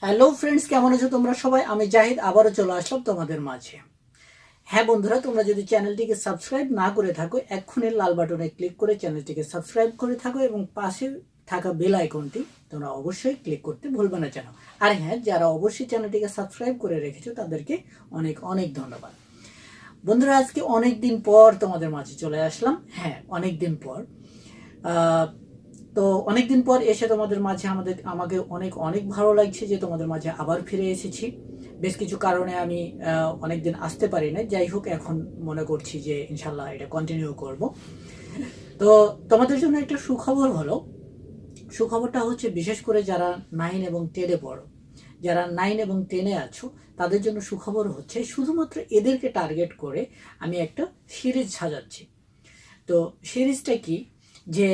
Hello friends, কেমন আছো তোমরা সবাই? আমি জাহিদ আবারও চলে আসলাম তোমাদের মাঝে। হ্যাঁ বন্ধুরা, তোমরা যদি চ্যানেলটিকে সাবস্ক্রাইব না করে থাকো, এক্ষুনি লাল বাটনে ক্লিক করে চ্যানেলটিকে সাবস্ক্রাইব করে থাকো এবং পাশে থাকা বেল আইকনটি তোমরা অবশ্যই ক্লিক করতে ভুলবে না যেন। আর হ্যাঁ, যারা অবশ্যই চ্যানেলটিকে সাবস্ক্রাইব করে রেখেছো তাদেরকে অনেক অনেক ধন্যবাদ। বন্ধুরা, আজকে অনেক দিন পর তোমাদের মাঝে চলে আসলাম। হ্যাঁ, অনেক দিন পর। তো অনেকদিন পর এসে তোমাদের মাঝে আমাকে অনেক অনেক ভালো লাগছে যে তোমাদের মাঝে আবার ফিরে এসেছি। বেশ কিছু কারণে আমি অনেকদিন আসতে পারি না, যাই হোক এখন মনে করছি যে ইনশাল্লাহ এটা কন্টিনিউ করব। তো তোমাদের জন্য একটা সুখবর হলো, সুখবরটা হচ্ছে বিশেষ করে যারা 9 এবং 10-এ পড়ো, যারা 9 এবং 10-এ আছো তাদের জন্য সুখবর হচ্ছে শুধুমাত্র এদেরকে টার্গেট করে আমি একটা সিরিজ সাজাচ্ছি। তো সিরিজটা কি, যে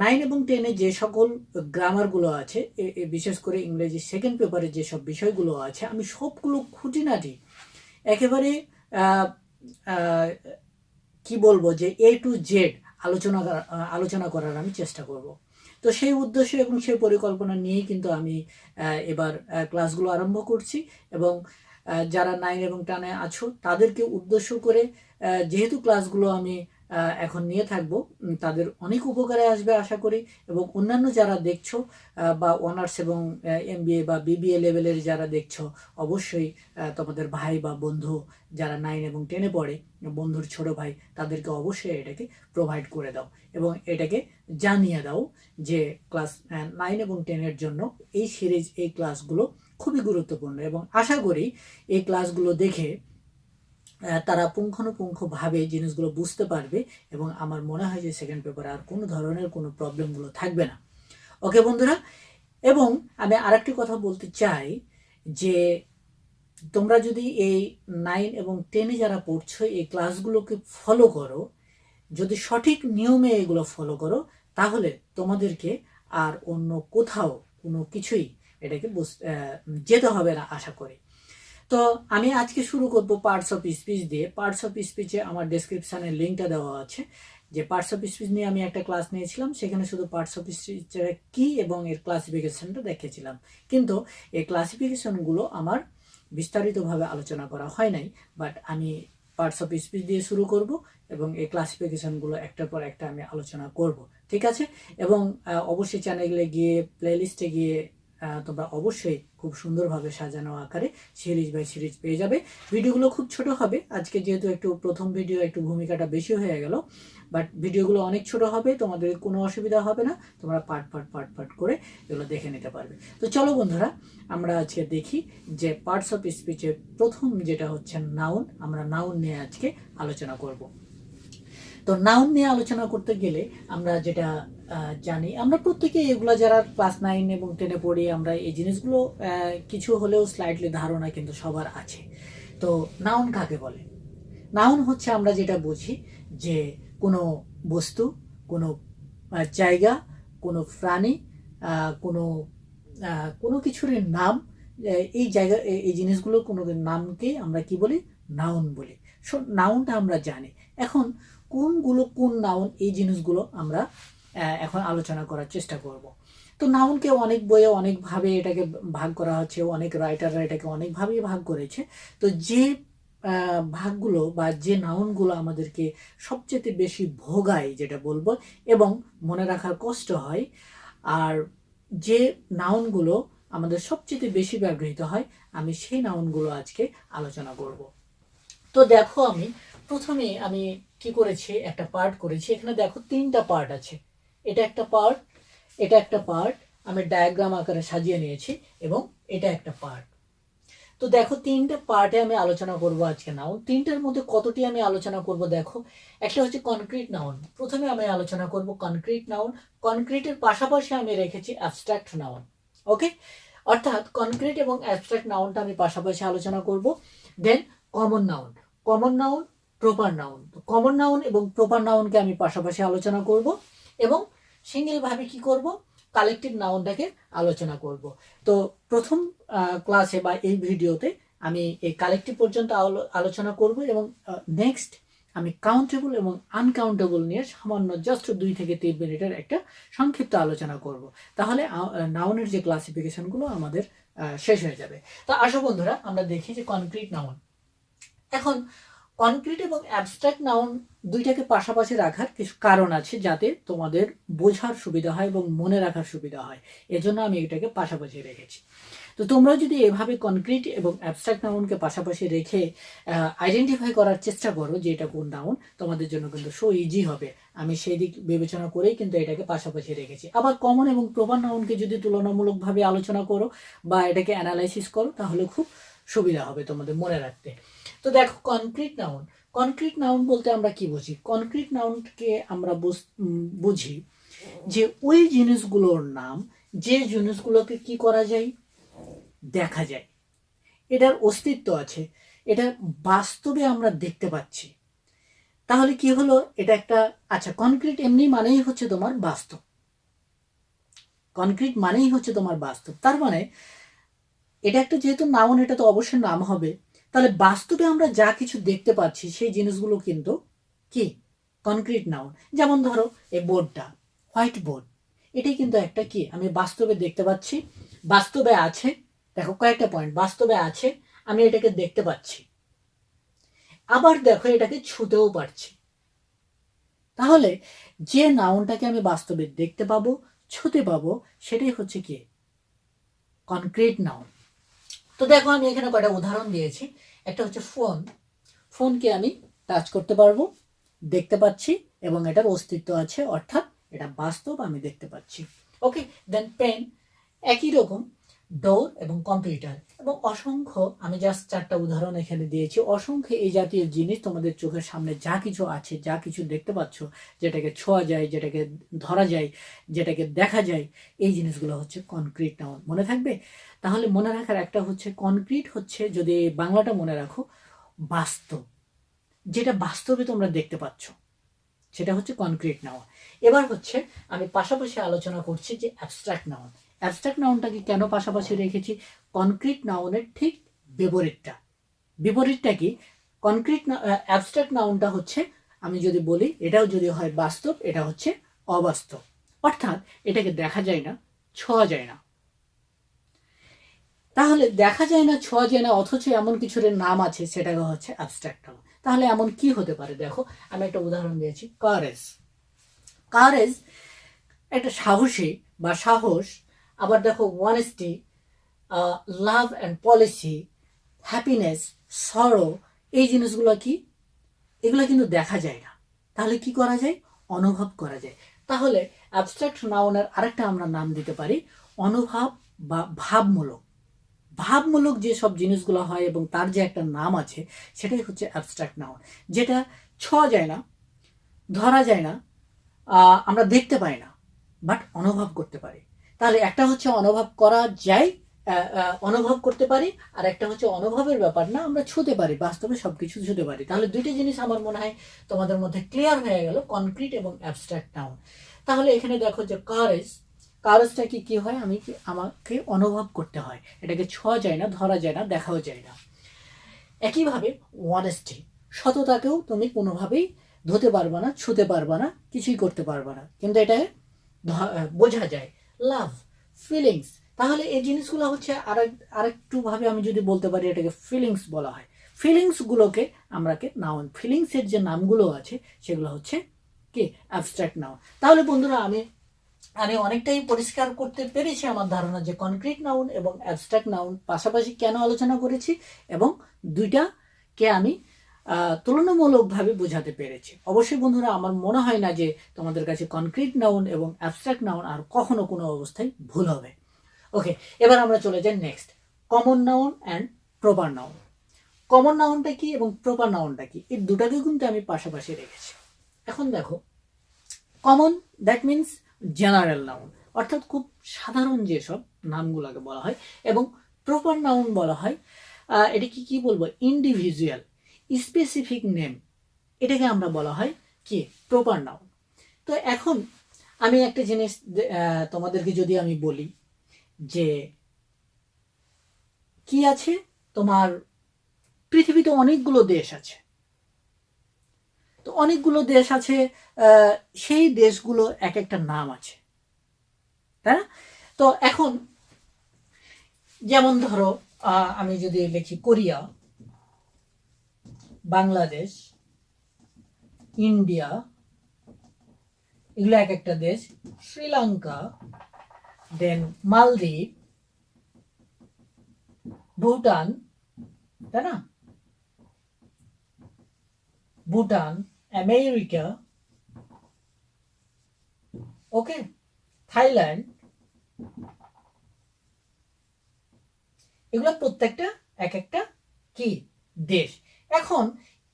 9 এবং 10-এ যে সকল গ্রামারগুলো আছে, বিশেষ করে ইংরেজি সেকেন্ড পেপারে যেসব বিষয়গুলো আছে, আমি সবগুলো খুঁটিনাটি একেবারে কি বলবো যে A to Z আলোচনা করার আমি চেষ্টা করব। তো সেই উদ্দেশ্য এবং সেই পরিকল্পনা নিয়েই কিন্তু আমি এবার ক্লাসগুলো আরম্ভ করছি। এবং যারা 9 এবং 10-এ আছো তাদেরকে উদ্দেশ্য করে যেহেতু ক্লাসগুলো আমি এখন নিয়ে থাকবো, তাদের অনেক উপকারে আসবে আশা করি। এবং অন্যান্য যারা দেখছো বা অনার্স এবং MBA বা BBA লেভেলের যারা দেখছো, অবশ্যই তোমাদের ভাই বা বন্ধু যারা 9 এবং 10-এ পড়ে, বন্ধুর ছোট ভাই, তাদেরকে অবশ্যই এটাকে প্রোভাইড করে দাও এবং এটাকে জানিয়ে দাও যে ক্লাস 9 এবং 10-এর জন্য এই সিরিজ, এই ক্লাসগুলো খুবই গুরুত্বপূর্ণ। এবং আশা করি এই ক্লাসগুলো দেখে তারা পুঙ্খানুপুঙ্খভাবে জিনিসগুলো বুঝতে পারবে এবং আমার মনে হয় যে সেকেন্ড পেপারে আর কোনো ধরনের কোনো প্রবলেমগুলো থাকবে না। ওকে বন্ধুরা, এবং আমি আরেকটি কথা বলতে চাই যে তোমরা যদি এই 9 এবং 10-এ যারা পড়ছো এই ক্লাসগুলোকে ফলো করো, যদি সঠিক নিয়মে এগুলো ফলো করো, তাহলে তোমাদেরকে আর অন্য কোথাও কোনো কিছুই এটাকে যেতে হবে না আশা করি। তো আমি আজকে শুরু করব পার্টস অফ স্পিচ দিয়ে। পার্টস অফ স্পিচে আমার ডেসক্রিপশানে লিঙ্কটা দেওয়া আছে, যে পার্টস অফ স্পিচ নিয়ে আমি একটা ক্লাস নিয়েছিলাম, সেখানে শুধু পার্টস অফ স্পিচের কি এবং এর ক্লাসিফিকেশনটা দেখেছিলাম। কিন্তু এই ক্লাসিফিকেশনগুলো আমার বিস্তারিতভাবে আলোচনা করা হয় নাই, বাট আমি পার্টস অফ স্পিচ দিয়ে শুরু করব এবং এই ক্লাসিফিকেশনগুলো একটার পর একটা আমি আলোচনা করব, ঠিক আছে? এবং অবশ্যই চ্যানেলে গিয়ে প্লেলিস্টে গিয়ে তোমরা অবশ্যই খুব সুন্দরভাবে সাজানো আকারে সিরিজ বাই সিরিজ পেয়ে যাবে। ভিডিওগুলো খুব ছোট হবে, আজকে যেহেতু একটু প্রথম ভিডিও একটু ভূমিকাটা বেশি হয়ে গেল, বাট ভিডিওগুলো অনেক ছোট হবে, তোমাদের কোনো অসুবিধা হবে না, তোমরা পার্ট করে এগুলো দেখে নিতে পারবে। তো চলো বন্ধুরা, আমরা আজকে দেখি যে পার্টস অফ স্পিচের প্রথম যেটা হচ্ছে নাউন, আমরা নাউন নিয়ে আজকে আলোচনা করব। তো নাউন নিয়ে আলোচনা করতে গেলে আমরা যেটা জানি, আমরা প্রত্যেকে এগুলো যারা ক্লাস 9 এবং 10-এ পড়ি, আমরা এই জিনিসগুলো কিছু হলেও স্লাইটলি ধারণা কিন্তু সবার আছে। তো নাউন কাকে বলে? নাউন হচ্ছে আমরা যেটা বুঝি যে কোনো বস্তু, কোনো জায়গা, কোনো প্রাণী, কোনো কোনো কিছুর নাম, এই জায়গা, এই জিনিসগুলো কোনো নামকেই আমরা কি বলি? নাউন বলি। সো নাউনটা আমরা জানি। এখন কোনগুলো কোন নাউন, এই জিনিসগুলো আমরা এখন আলোচনা করার চেষ্টা করব। তো নাউনকে অনেক বইয়ে অনেকভাবে এটাকে ভাগ করা হচ্ছে, অনেক রাইটাররা এটাকে অনেকভাবেই ভাগ করেছে। তো যে ভাগগুলো বা যে নাউনগুলো আমাদেরকে সবচেয়ে বেশি ভোগায় যেটা বলবো, এবং মনে রাখার কষ্ট হয়, আর যে নাউনগুলো আমাদের সবচেয়ে বেশি ব্যবহৃত হয়, আমি সেই নাউনগুলো আজকে আলোচনা করব। তো দেখো, আমি প্রথমে আমি কি করেছি, একটা পার্ট করেছি। এখানে দেখো 3টা পার্ট আছে, এটা একটা পার্ট, এটা একটা পার্ট, আমি ডায়াগ্রাম আকারে সাজিয়ে নিয়েছি, এবং এটা একটা পার্ট। তো দেখো 3টা পার্টে আমি আলোচনা করব আজকে নাউন। 3টার মধ্যে কতটি আমি আলোচনা করব দেখো। একটা হচ্ছে কনক্রিট নাউন, প্রথমে আমি আলোচনা করব কনক্রিট নাউন। কনক্রিটের পাশাপাশি আমি রেখেছি অ্যাবস্ট্রাক্ট নাউন। ওকে, অর্থাৎ কনক্রিট এবং অ্যাবস্ট্রাক্ট নাউনটা আমি পাশাপাশি আলোচনা করব। Then common noun, common noun, proper noun. Common noun এবং প্রপার নাউনকে আমি পাশাপাশি আলোচনা করব, এবং সিঙ্গেল ভাবে কি করব, কালেকটিভ নাউনটাকে আলোচনা করব। তো প্রথম ক্লাসে বা এই ভিডিওতে আমি এই কালেকটিভ পর্যন্ত আলোচনা করব, এবং নেক্সট আমি কাউন্টেবল এবং আনকাউন্টেবল নিয়ে সামান্য জাস্ট 2 থেকে 3 মিনিটের একটা সংক্ষিপ্ত আলোচনা করব। তাহলে নাউনের যে ক্লাসিফিকেশনগুলো আমাদের শেষ হয়ে যাবে। তো আসো বন্ধুরা, আমরা দেখি যে কনক্রিট নাউন। এখন কনক্রিট এবং অ্যাবস্ট্রাক্ট নাউন দুইটাকে পাশাপাশি রাখার কিছু কারণ আছে, যাতে তোমাদের বোঝার সুবিধা হয় এবং মনে রাখার সুবিধা হয়। এজন্য আমি এটাকে পাশাপাশি রেখেছি। তো তোমরা যদি এভাবে কনক্রিট এবং অ্যাবস্ট্রাক্ট নাউনকে পাশাপাশি রেখে আইডেন্টিফাই করার চেষ্টা করো যে এটা কোন নাউন, তোমাদের জন্য কিন্তু সো ইজি হবে। আমি সেই দিক বিবেচনা করেই কিন্তু এটাকে পাশাপাশি রেখেছি। আবার কমন এবং প্রপার নাউনকে যদি তুলনামূলকভাবে আলোচনা করো বা এটাকে অ্যানালাইসিস করো, তাহলে খুব সুবিধা হবে তোমাদের মনে রাখতে। তো দেখো, কনক্রিট নাউন বলতে আমরা কি বুঝি? কনক্রিট নাউনকে আমরা বুঝি যে ওই জিনিসগুলোর নাম যে জিনিসগুলোকে কি করা যায়, দেখা যায়, এটার অস্তিত্ব আছে, এটা বাস্তবে আমরা দেখতে পাচ্ছি। তাহলে কি হলো, এটা একটা আচ্ছা, কনক্রিট এমনি মানেই হচ্ছে তোমার বাস্তব। কনক্রিট মানেই হচ্ছে তোমার বাস্তব, তার মানে এটা একটা যেহেতু নাউন, এটা তো অবশ্যই নাম হবে। তাহলে বাস্তবে আমরা যা কিছু দেখতে পাচ্ছি সেই জিনিসগুলো কিন্তু কি কনক্রিট নাউন। যেমন ধরো এই বোর্ডটা, হোয়াইট বোর্ড, এটাই কিন্তু একটা কি আমি বাস্তবে দেখতে পাচ্ছি, বাস্তবে আছে। দেখো কয়েকটা পয়েন্ট, বাস্তবে আছে, আমি এটাকে দেখতে পাচ্ছি, আবার দেখো এটাকে ছুঁতেও পারছি। তাহলে যে নাউনটাকে আমি বাস্তবে দেখতে পাবো, ছুঁতে পাবো, সেটাই হচ্ছে কি কনক্রিট নাউন। তো দেখো, আমি এখানে কয়টা উদাহরণ দিয়েছি। একটা হচ্ছে ফোন, ফোনকে আমি টাচ করতে পারবো, দেখতে পাচ্ছি এবং এটার অস্তিত্ব আছে, অর্থাৎ এটা বাস্তব, আমি দেখতে পাচ্ছি। ওকে, দেন পেন, একই রকম ডোর এবং কম্পিউটার, এবং অসংখ্য, আমি জাস্ট 4টা উদাহরণ এখানে দিয়েছি। অসংখ্য এই জাতীয় জিনিস তোমাদের চোখের সামনে যা কিছু আছে, যা কিছু দেখতে পাচ্ছ, যেটাকে ছোঁয়া যায়, যেটাকে ধরা যায়, যেটাকে দেখা যায়, এই জিনিসগুলো হচ্ছে কনক্রিট নাউন। মনে থাকবে? তাহলে মনে রাখার একটা হচ্ছে, কনক্রিট হচ্ছে, যদি বাংলাটা মনে রাখো, বাস্তব, যেটা বাস্তবে তোমরা দেখতে পাচ্ছ, সেটা হচ্ছে কনক্রিট নাউন। এবার হচ্ছে আমি পাশাপাশি আলোচনা করছি যে অ্যাবস্ট্রাক্ট নাউন। অ্যাবস্ট্রাক্ট নাউনটাকে কেন পাশাপাশি রেখেছি? কনক্রিট নাউনের ঠিক বিপরীতটা। বিপরীতটা কি? অ্যাবস্ট্রাক্ট নাউনটা হচ্ছে, আমি যদি বলি এটাও যদি হয় বাস্তব, এটা হচ্ছে অবাস্তব, অর্থাৎ এটাকে দেখা যায় না, ছোঁয়া যায় না। তাহলে দেখা যায় না, ছোঁয়া যায় না, অথচ এমন কিছুর নাম আছে, সেটাকে হচ্ছে অ্যাবস্ট্রাক্ট নাউন। তাহলে এমন কি হতে পারে? দেখো, আমি একটা উদাহরণ দিয়েছি, কারেজ। কারেজ একটা সাহসী বা সাহস। আবার দেখো, ওয়ানেস্টি, লাভ অ্যান্ড পলিসি, হ্যাপিনেস, সরো, এই জিনিসগুলো কি? এগুলো কিন্তু দেখা যায় না, তাহলে কি করা যায়? অনুভব করা যায়। তাহলে অ্যাবস্ট্রাক্ট নাউনের আরেকটা আমরা নাম দিতে পারি অনুভব বা ভাবমূলক। ভাবমূলক যে সব জিনিসগুলো হয় এবং তার যে একটা নাম আছে, সেটাই হচ্ছে অ্যাবস্ট্রাক্ট নাউন, যেটা ছোঁয়া যায় না, ধরা যায় না, আমরা দেখতে পাই না, বাট অনুভব করতে পারি। তাহলে একটা হচ্ছে অনুভব করা যায়, অনুভব করতে পারি, আর একটা হচ্ছে অনুভবের ব্যাপার না, আমরা ছুঁতে পারি, বাস্তবে সবকিছু ছুঁতে পারি। তাহলে দুইটা জিনিস আমার মনে হয় তোমাদের মধ্যে ক্লিয়ার হয়ে গেল, কনক্রিট এবং অ্যাবস্ট্রাক্ট নাউন। তাহলে এখানে দেখো যে কারেজ, কারেজটা কি হয়, আমাকে অনুভব করতে হয়, এটাকে ছোঁয়া যায় না, ধরা যায় না, দেখাও যায় না। একইভাবে অনেস্টি, সততাকেও তুমি কোনোভাবেই ধরতে পারবা না, ছুঁতে পারবা না, কিছুই করতে পারবা না, কিন্তু এটা বোঝা যায়। লাভ, ফিলিংস, তাহলে এই জিনিসগুলো হচ্ছে আরেকটু ভাবে আমি যদি বলতে পারি, এটাকে ফিলিংস বলা হয়। ফিলিংসগুলোকে আমরাকে নাউন, ফিলিংসের যে নামগুলো আছে সেগুলো হচ্ছে কি অ্যাবস্ট্রাক্ট নাউন। তাহলে বন্ধুরা, আমি অনেকটাই পরিষ্কার করতে পেরেছি আমার ধারণা যে কনক্রিট নাউন এবং অ্যাবস্ট্রাক্ট নাউন পাশাপাশি কেন আলোচনা করেছি, এবং দুইটাকে আমি তুলনামূলকভাবে বোঝাতে পেরেছি। অবশ্যই বন্ধুরা, আমার মনে হয় না যে তোমাদের কাছে কনক্রিট নাউন এবং অ্যাবস্ট্রাক্ট নাউন আর কখনো কোনো অবস্থায় ভুল হবে। ওকে, এবার আমরা চলে যাই next, common noun and proper noun. Common নাউনটা কি এবং প্রপার নাউনটা কি, এই দুটাকে কিন্তু আমি পাশাপাশি রেখেছি। এখন দেখো, common, that means general noun, অর্থাৎ খুব সাধারণ যেসব নামগুলোকে বলা হয়, এবং প্রপার নাউন বলা হয় এটা কি বলবো, ইন্ডিভিজুয়াল, স্পেসিফিক নেম, এটাকে আমরা বলা হয় কি প্রপার নাউন। তো এখন আমি একটা জিনিস তোমাদেরকে যদি আমি বলি যে কি আছে, তোমার পৃথিবীতে অনেকগুলো দেশ আছে, তো অনেকগুলো দেশ আছে, সেই দেশগুলো এক একটা নাম আছে, তাই না? তো এখন যেমন ধরো আমি যদি লিখি কোরিয়া, বাংলাদেশ, ইন্ডিয়া, এগুলো এক একটা দেশ, শ্রীলঙ্কা, দেন মালদ্বীপ, ভুটান, তাই না? ভুটান, আমেরিকা, ওকে, থাইল্যান্ড, এগুলো প্রত্যেকটা এক একটা কি দেশ। এখন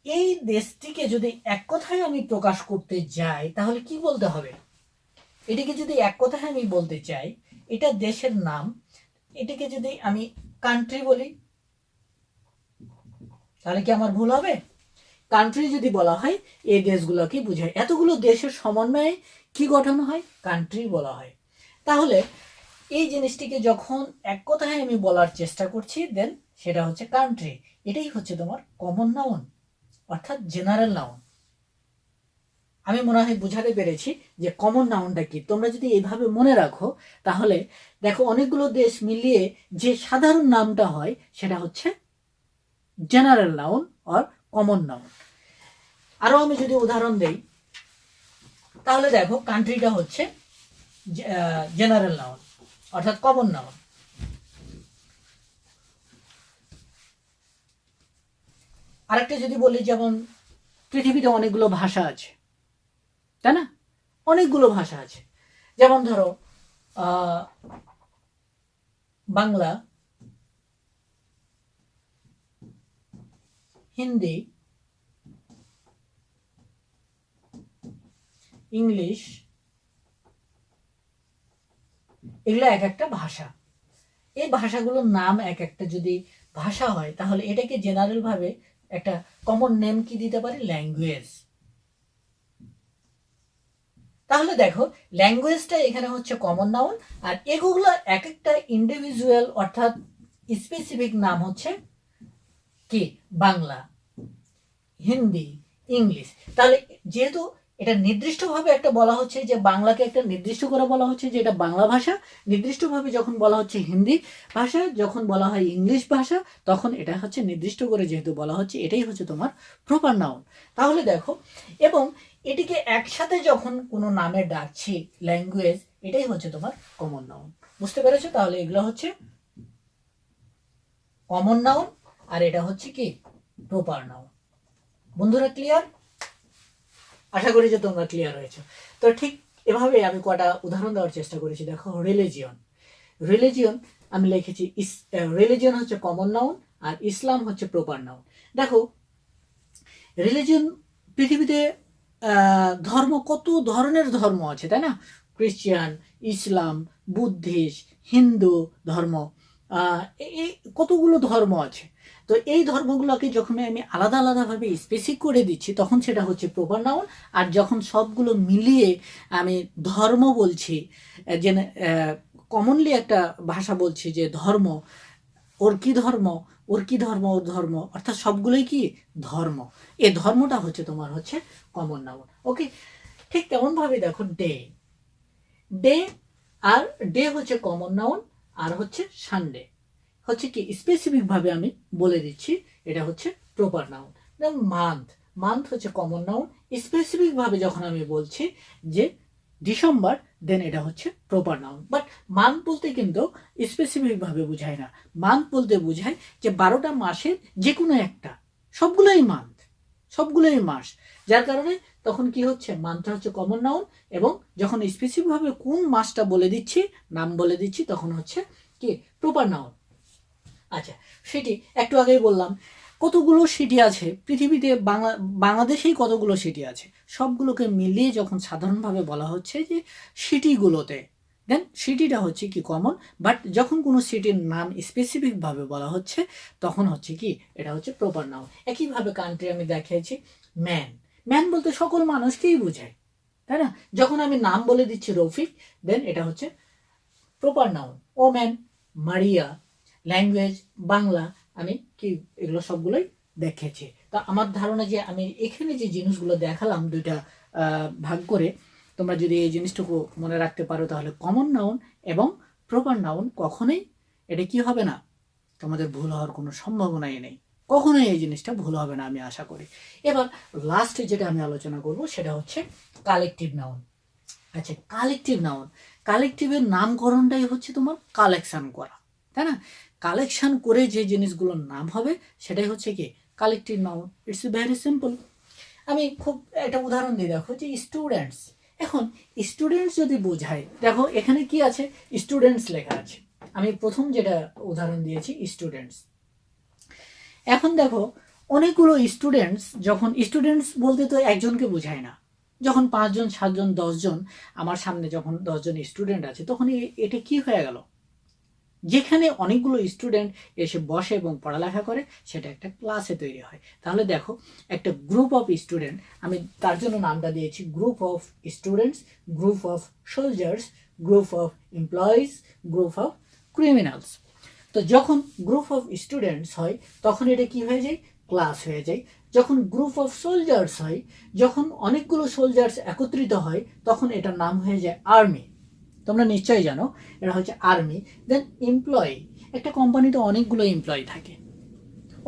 এই দেশটিকে যদি এক কথায় আমি প্রকাশ করতে যাই তাহলে কি বলতে হবে? এটিকে যদি এক কথায় আমি বলতে চাই, এটা দেশের নাম, এটিকে যদি আমি কান্ট্রি বলি তাহলে কি আমার ভুল হবে? কান্ট্রি যদি বলা হয় এই দেশগুলোকে বোঝায়, এতগুলো দেশের সমন্বয়ে কি গঠন হয়? কান্ট্রি বলা হয়। তাহলে এই জিনিসটিকে যখন এক কথায় আমি বলার চেষ্টা করছি দেন সেটা হচ্ছে কান্ট্রি। এটাই হচ্ছে তোমার কমন নাউন অর্থাৎ জেনারেল নাউন। আমি মনে হয় বুঝাতে পেরেছি যে কমন নাউনটা কি। তোমরা যদি এইভাবে মনে রাখো তাহলে দেখো অনেকগুলো দেশ মিলিয়ে যে সাধারণ নামটা হয় সেটা হচ্ছে general noun or common noun. আরো আমি যদি উদাহরণ দেই তাহলে দেখো কান্ট্রিটা হচ্ছে জেনারেল নাউন অর্থাৎ কমন নাউন। আরেকটা যদি বলি, যেমন পৃথিবীতে অনেকগুলো ভাষা আছে, তাই না? অনেকগুলো ভাষা আছে, যেমন ধরো বাংলা, হিন্দি, ইংলিশ, এগুলো এক একটা ভাষা। এই ভাষাগুলোর নাম এক একটা যদি ভাষা হয় তাহলে এটাকে জেনারেল ভাবে একটা কমন নেম কি দিতে পারি? ল্যাঙ্গুয়েজ। তাহলে দেখো ল্যাঙ্গুয়েজটা এখানে হচ্ছে কমন নাউন, আর এগুলো এক একটা ইন্ডিভিজুয়াল অর্থাৎ স্পেসিফিক নাম হচ্ছে কি? বাংলা, হিন্দি, ইংলিশ। তাহলে যেহেতু এটা নির্দিষ্টভাবে একটা বলা হচ্ছে যে বাংলাকে একটা নির্দিষ্ট করে বলা হচ্ছে যে এটা বাংলা ভাষা, নির্দিষ্টভাবে যখন বলা হচ্ছে হিন্দি ভাষা, যখন বলা হয় ইংলিশ ভাষা, তখন এটা হচ্ছে নির্দিষ্ট করে যেহেতু বলা হচ্ছে এটাই হচ্ছে তোমার প্রপার নাউন। তাহলে দেখো, এবং এটিকে একসাথে যখন কোনো নামে ডাকছি ল্যাঙ্গুয়েজ, এটাই হচ্ছে তোমার কমন নাউন। বুঝতে পেরেছো? তাহলে এগুলো হচ্ছে কমন নাউন আর এটা হচ্ছে কি? Proper noun. বন্ধুরা ক্লিয়ার? আশা করি যে তোমরা ক্লিয়ার হয়েছে। তো ঠিক এভাবে আমি কটা উদাহরণ দেওয়ার চেষ্টা করেছি। দেখো রিলিজিয়ন, রিলিজিয়ন আমি লিখেছি রিলিজিয়ন হচ্ছে কমন নাউন আর ইসলাম হচ্ছে প্রপার নাউন। দেখো রিলিজিয়ন, পৃথিবীতে ধর্ম, কত ধরনের ধর্ম আছে, তাই না? খ্রিস্টান, ইসলাম, বুদ্ধিস্ট, হিন্দু ধর্ম, এই কতগুলো ধর্ম আছে। তো এই ধর্মগুলোকে যখন আমি আলাদা আলাদাভাবে স্পেসিফিক করে দিচ্ছি তখন সেটা হচ্ছে প্রপার নাউন। আর যখন সবগুলো মিলিয়ে আমি ধর্ম বলছি, যে কমনলি একটা ভাষা বলছি যে ধর্ম, ওর কি ধর্ম, ওর কি ধর্ম, ওর ধর্ম, অর্থাৎ সবগুলোই কি? ধর্ম। এই ধর্মটা হচ্ছে তোমার হচ্ছে কমন নাউন। ওকে, ঠিক তেমন ভাবে দেখো ডে, ডে আর ডে হচ্ছে কমন নাউন, আর হচ্ছে সানডে হচ্ছে কি? স্পেসিফিক ভাবে আমি বলে দিচ্ছি এটা হচ্ছে প্রপার নাউন। মান্থ, মান্থ হচ্ছে কমন নাউন, স্পেসিফিক ভাবে যখন আমি বলছি যে ডিসেম্বর, দেন এটা হচ্ছে প্রপার নাউন। বাট মান্থ বলতে কিন্তু স্পেসিফিক ভাবে বোঝায় না। মান্থ বলতে বোঝায় যে 12টা মাসের যে কোনো একটা, সবগুলোই মান্থ, সবগুলোই মাস। যার কারণে তখন কি হচ্ছে? মান্থটা হচ্ছে কমন নাউন, এবং যখন স্পেসিফিক ভাবে কোন মাসটা বলে দিচ্ছি, নাম বলে দিচ্ছি, তখন হচ্ছে কি? Proper noun. আচ্ছা, সিটি একটু আগেই বললাম কতগুলো সিটি আছে পৃথিবীতে, বাংলাদেশেই কতগুলো সিটি আছে, সবগুলোকে মিলিয়ে যখন সাধারণভাবে বলা হচ্ছে যে সিটিগুলোতে, দেন সিটিটা হচ্ছে কি? কমন। বাট যখন কোনো সিটির নাম স্পেসিফিকভাবে বলা হচ্ছে তখন হচ্ছে কি? এটা হচ্ছে প্রপার নাউন। একইভাবে কান্ট্রি আমি দেখিয়েছি ম্যান, ম্যান বলতে সকল মানুষকেই বোঝায়, তাই না? যখন আমি নাম বলে দিচ্ছি রফিক, দেন এটা হচ্ছে প্রপার নাউন। ওম্যান, মারিয়া, ল্যাঙ্গুয়েজ বাংলা, আমি কি এগুলো সবগুলোই দেখেছি। তা আমার ধারণা যে আমি এখানে যে জিনিসগুলো দেখালাম দুইটা ভাগ করে, তোমরা যদি এই জিনিসটুকু মনে রাখতে পারো তাহলে কমন নাউন এবং প্রপার নাউন কখনোই এটা কি হবে না, তোমাদের ভুল হওয়ার কোনো সম্ভাবনাই নেই, কখনোই এই জিনিসটা ভুল হবে না আমি আশা করি। এবার লাস্টে যেটা আমি আলোচনা করব সেটা হচ্ছে কালেকটিভ নাউন। আচ্ছা, কালেকটিভ নাউন, কালেকটিভের নামকরণটাই হচ্ছে তোমার কালেকশন করা, তাই না? কালেকশন করে যে জিনিসগুলোর নাম হবে সেটাই হচ্ছে কি collective noun. It's very simple. আমি খুব একটা উদাহরণ দিয়ে দেখো যে স্টুডেন্টস, এখন স্টুডেন্টস যদি বোঝায়, দেখো এখানে কি আছে, স্টুডেন্টস লেখা আছে, আমি প্রথম যেটা উদাহরণ দিয়েছি স্টুডেন্টস। এখন দেখো অনেকগুলো স্টুডেন্টস, যখন স্টুডেন্টস বলতে তো একজনকে বোঝায় না, যখন 5 জন 7 জন 10 জন আমার সামনে যখন 10 জন স্টুডেন্ট আছে তখন এটা কি হয়ে গেল, যেখানে অনেকগুলো স্টুডেন্ট এসে বসে এবং পড়ালেখা করে সেটা একটা ক্লাসে তৈরি হয়। তাহলে দেখো একটা গ্রুপ অফ স্টুডেন্ট, আমি তার জন্য নামটা দিয়েছি group of students, group of soldiers, group of employees, group of criminals. তো যখন গ্রুপ অফ স্টুডেন্টস হয় তখন এটা কি হয়ে যায়, ক্লাস হয়ে যায়। যখন গ্রুপ অফ সোলজার্স হয়, যখন অনেকগুলো সোলজার্স একত্রিত হয় তখন এটার নাম হয়ে যায় আর্মি। তোমরা নিশ্চয়ই জানো এটা হচ্ছে আর্মি। দেন এমপ্লয়ি, একটা কোম্পানিতে অনেকগুলো এমপ্লয়ি থাকে,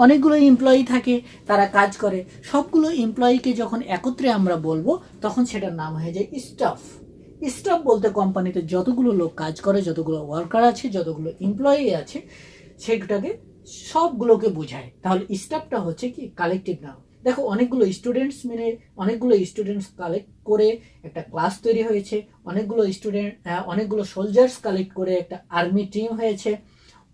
অনেকগুলো এমপ্লয়ি থাকে, তারা কাজ করে, সবগুলো এমপ্লয়িকে যখন একত্রে আমরা বলবো তখন সেটার নাম হয়ে যায় স্টাফ। স্টাফ বলতে কোম্পানিতে যতগুলো লোক কাজ করে, যতগুলো ওয়ার্কার আছে, যতগুলো এমপ্লয়ি আছে সেটাকে সবগুলোকে বোঝায়। তাহলে স্টাফটা হচ্ছে কি কালেকটিভ নাউন। দেখো অনেকগুলো স্টুডেন্টস মিলে, অনেকগুলো স্টুডেন্টস কালেক্ট করে একটা ক্লাস তৈরি হয়েছে, অনেকগুলো সোলজার্স কালেক্ট করে একটা আর্মি টিম হয়েছে,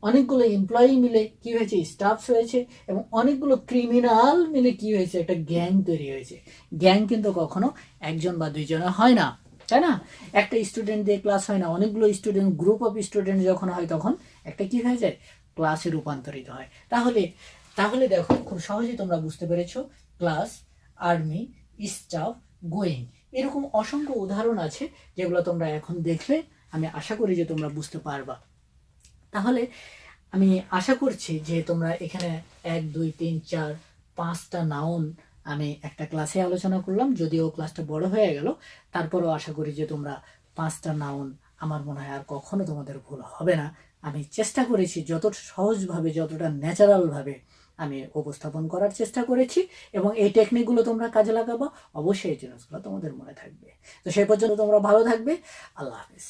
অনেকগুলো এমপ্লয়ি মিলে কি হয়েছে স্টাফ হয়েছে, এবং অনেকগুলো ক্রিমিনাল মিলে কি হয়েছে একটা গ্যাং তৈরি হয়েছে। গ্যাং কিন্তু কখনো একজন বা দুইজনে হয় না, তাই না? একটা স্টুডেন্ট দিয়ে ক্লাস হয় না, অনেকগুলো স্টুডেন্ট, গ্রুপ অফ স্টুডেন্ট যখন হয় তখন একটা কি হয়ে যায়, ক্লাসে রূপান্তরিত হয়। তাহলে তাহলে দেখো খুব সহজেই তোমরা বুঝতে পেরেছো, ক্লাস, আর্মি, স্টাফ, গোয়িং, এরকম অসংখ্য উদাহরণ আছে যেগুলো তোমরা এখন দেখলে আমি আশা করি যে তোমরা বুঝতে পারবা। তাহলে আমি আশা করছি যে তোমরা এখানে 1 2 3 4 5টা নাউন আমি একটা ক্লাসে আলোচনা করলাম, যদিও ক্লাসটা বড় হয়ে গেল, তারপরও আশা করি যে তোমরা 5টা নাউন, আমার মনে হয় আর কখনো তোমাদের ভুল হবে না। আমি চেষ্টা করেছি যতটা সহজভাবে, যতটা ন্যাচারালভাবে আমি উপস্থাপন করার চেষ্টা করেছি, এবং এই টেকনিকগুলো তোমরা কাজে লাগাবো, অবশ্যই এই জিনিসগুলো তোমাদের মনে থাকবে। তো সেই পর্যন্ত তোমরা ভালো থাকবে। আল্লাহ হাফিজ।